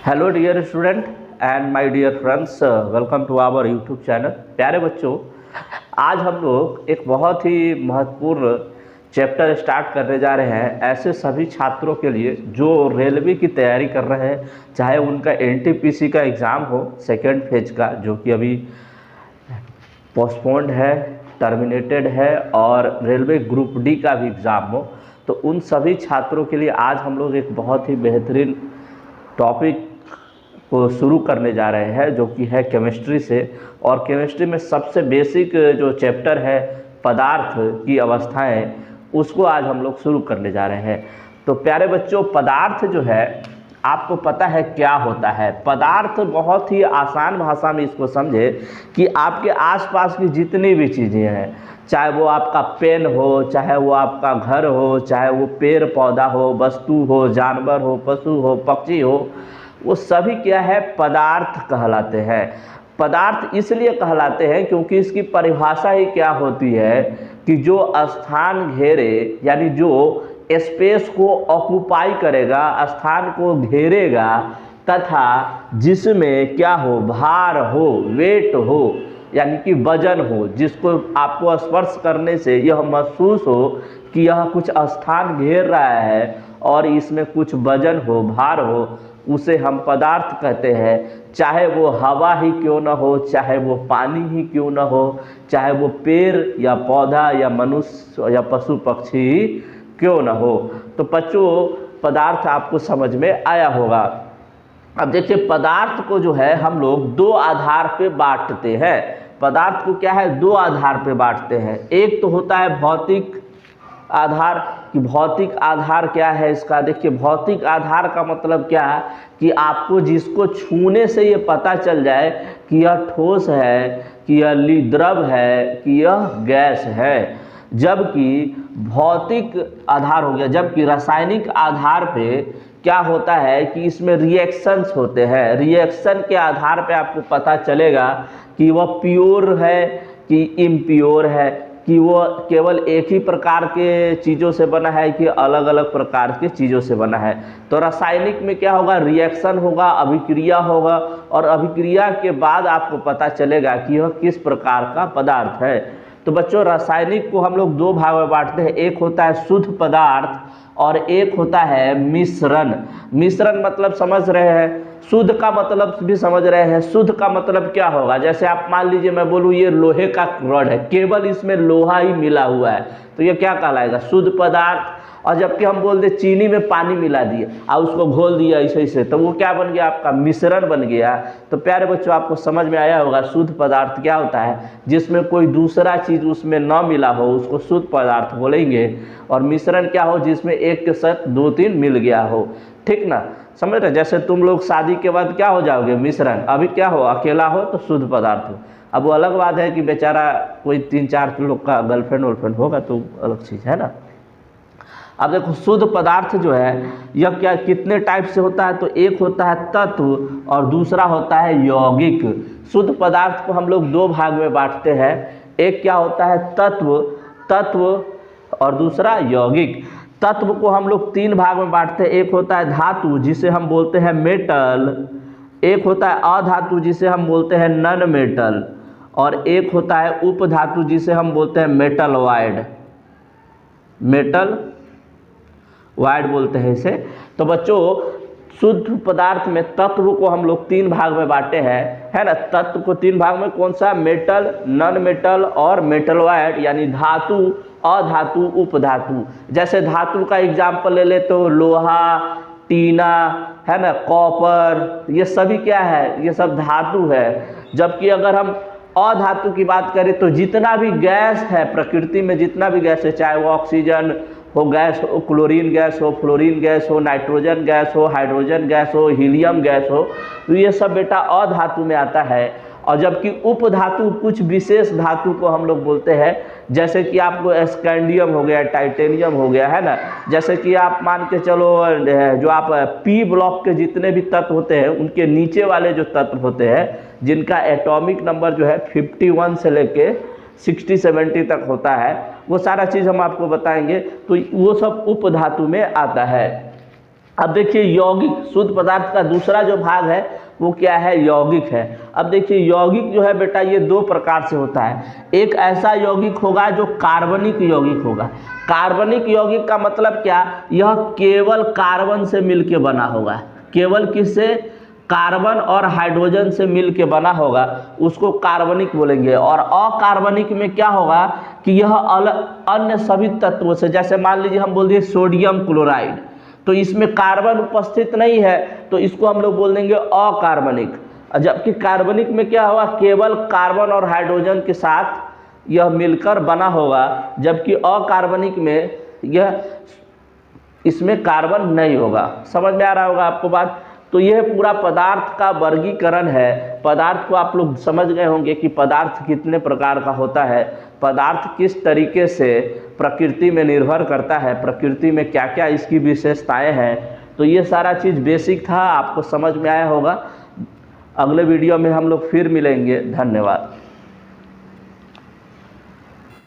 Hello dear student and my dear friends, welcome to our YouTube channel. प्यारे बच्चों, आज हम लोग एक बहुत ही महत्वपूर्ण चैप्टर स्टार्ट करने जा रहे हैं ऐसे सभी छात्रों के लिए जो रेलवे की तैयारी कर रहे हैं, चाहे उनका एनटीपीसी का एग्ज़ाम हो सेकेंड फेज का, जो कि अभी पोस्टपोन्ड है, टर्मिनेटेड है, और रेलवे ग्रुप डी का भी एग्ज़ाम हो। तो उन सभी छात्रों के लिए आज हम लोग एक बहुत ही बेहतरीन टॉपिक को शुरू करने जा रहे हैं, जो कि है केमिस्ट्री से। और केमिस्ट्री में सबसे बेसिक जो चैप्टर है पदार्थ की अवस्थाएं, उसको आज हम लोग शुरू करने जा रहे हैं। तो प्यारे बच्चों, पदार्थ जो है आपको पता है क्या होता है। पदार्थ बहुत ही आसान भाषा में इसको समझे कि आपके आसपास की जितनी भी चीज़ें हैं, चाहे वो आपका पेन हो, चाहे वो आपका घर हो, चाहे वो पेड़ पौधा हो, वस्तु हो, जानवर हो, पशु हो, पक्षी हो, वो सभी क्या है, पदार्थ कहलाते हैं। पदार्थ इसलिए कहलाते हैं क्योंकि इसकी परिभाषा ही क्या होती है कि जो स्थान घेरे, यानी जो स्पेस को ऑक्युपाई करेगा, स्थान को घेरेगा, तथा जिसमें क्या हो, भार हो, वेट हो, यानी कि वजन हो, जिसको आपको स्पर्श करने से यह महसूस हो कि यह कुछ स्थान घेर रहा है और इसमें कुछ वजन हो, भार हो, उसे हम पदार्थ कहते हैं। चाहे वो हवा ही क्यों न हो, चाहे वो पानी ही क्यों न हो, चाहे वो पेड़ या पौधा या मनुष्य या पशु पक्षी क्यों न हो। तो बच्चों, पदार्थ आपको समझ में आया होगा। अब देखिए, पदार्थ को जो है हम लोग दो आधार पे बांटते हैं। पदार्थ को क्या है, दो आधार पे बांटते हैं। एक तो होता है भौतिक आधार। कि भौतिक आधार क्या है इसका, देखिए भौतिक आधार का मतलब क्या है कि आपको जिसको छूने से ये पता चल जाए कि यह ठोस है, कि यह द्रव है, कि यह गैस है। जबकि भौतिक आधार हो गया, जबकि रासायनिक आधार पे क्या होता है कि इसमें रिएक्शंस होते हैं। रिएक्शन के आधार पे आपको पता चलेगा कि वह प्योर है कि इम्प्योर है, कि वो केवल एक ही प्रकार के चीज़ों से बना है कि अलग अलग प्रकार के चीज़ों से बना है। तो रासायनिक में क्या होगा, रिएक्शन होगा, अभिक्रिया होगा, और अभिक्रिया के बाद आपको पता चलेगा कि यह किस प्रकार का पदार्थ है। तो बच्चों, रासायनिक को हम लोग दो भाग में बांटते हैं। एक होता है शुद्ध पदार्थ और एक होता है मिश्रण। मिश्रण मतलब समझ रहे हैं, शुद्ध का मतलब भी समझ रहे हैं। शुद्ध का मतलब क्या होगा, जैसे आप मान लीजिए मैं बोलूँ ये लोहे का रॉड है, केवल इसमें लोहा ही मिला हुआ है, तो ये क्या कहलाएगा, शुद्ध पदार्थ। और जबकि हम बोल दे चीनी में पानी मिला दिए और उसको घोल दिया ऐसे ऐसे, तो वो क्या बन गया, आपका मिश्रण बन गया। तो प्यारे बच्चों, आपको समझ में आया होगा शुद्ध पदार्थ क्या होता है। जिसमें कोई दूसरा चीज़ उसमें न मिला हो उसको शुद्ध पदार्थ बोलेंगे। और मिश्रण क्या हो, जिसमें एक के साथ दो तीन मिल गया हो। ठीक ना, समझ रहे। जैसे तुम लोग शादी के बाद क्या हो जाओगे, मिश्रण। अभी क्या हो, अकेला हो तो शुद्ध पदार्थ हो। अब वो अलग बात है कि बेचारा कोई 3-4 लोग का गर्लफ्रेंड वर्लफ्रेंड होगा तो अलग चीज़ है ना। अब देखो, शुद्ध पदार्थ जो है यह क्या कितने टाइप से होता है, तो एक होता है तत्व और दूसरा होता है यौगिक। शुद्ध पदार्थ को हम लोग दो भाग में बांटते हैं। एक क्या होता है तत्व और दूसरा यौगिक। तत्व को हम लोग तीन भाग में बांटते हैं। एक होता है धातु, जिसे हम बोलते हैं मेटल। एक होता है अधातु, जिसे हम बोलते हैं नॉन मेटल। और एक होता है उपधातु, जिसे हम बोलते हैं मेटल वाइड बोलते हैं इसे। तो बच्चों, शुद्ध पदार्थ में तत्व को हम लोग तीन भाग में बांटे हैं, है ना। तत्व को तीन भाग में, कौन सा, मेटल, नॉन मेटल और मेटल वाइड, यानी धातु, अधातु, उपधातु। जैसे धातु का एग्जाम्पल ले ले तो लोहा, टीना, है ना, कॉपर, ये सभी क्या है, ये सब धातु है। जबकि अगर हम अधातु की बात करें तो जितना भी गैस है प्रकृति में, जितना भी गैस है, चाहे वो ऑक्सीजन हो, गैस हो, क्लोरीन गैस हो, फ्लोरीन गैस हो, नाइट्रोजन गैस हो, हाइड्रोजन गैस हो, हीलियम गैस हो, तो ये सब बेटा अधातु में आता है। और जबकि उपधातु कुछ विशेष धातु को हम लोग बोलते हैं, जैसे कि आपको स्कैंडियम हो गया, टाइटेनियम हो गया, है ना। जैसे कि आप मान के चलो, जो आप पी ब्लॉक के जितने भी तत्व होते हैं, उनके नीचे वाले जो तत्व होते हैं, जिनका एटॉमिक नंबर जो है 51 से लेके 60-70 तक होता है, वो सारा चीज़ हम आपको बताएंगे। तो वो सब उपधातु में आता है। अब देखिए यौगिक, शुद्ध पदार्थ का दूसरा जो भाग है वो क्या है, यौगिक है। अब देखिए यौगिक जो है बेटा ये दो प्रकार से होता है। एक ऐसा यौगिक होगा जो कार्बनिक यौगिक होगा। कार्बनिक यौगिक का मतलब क्या, यह केवल कार्बन से मिलके बना होगा, केवल किससे, कार्बन और हाइड्रोजन से मिलके बना होगा, उसको कार्बनिक बोलेंगे। और अकार्बनिक में क्या होगा कि यह अन्य सभी तत्वों से, जैसे मान लीजिए हम बोल दिए सोडियम क्लोराइड, तो इसमें कार्बन उपस्थित नहीं है तो इसको हम लोग बोल देंगे अकार्बनिक। जबकि कार्बनिक में क्या होगा, केवल कार्बन और हाइड्रोजन के साथ यह मिलकर बना होगा, जबकि अकार्बनिक में यह, इसमें कार्बन नहीं होगा। समझ में आ रहा होगा आपको बात। तो यह पूरा पदार्थ का वर्गीकरण है। पदार्थ को आप लोग समझ गए होंगे कि पदार्थ कितने प्रकार का होता है, पदार्थ किस तरीके से प्रकृति में निर्भर करता है, प्रकृति में क्या क्या इसकी विशेषताएं हैं। तो ये सारा चीज़ बेसिक था, आपको समझ में आया होगा। अगले वीडियो में हम लोग फिर मिलेंगे। धन्यवाद।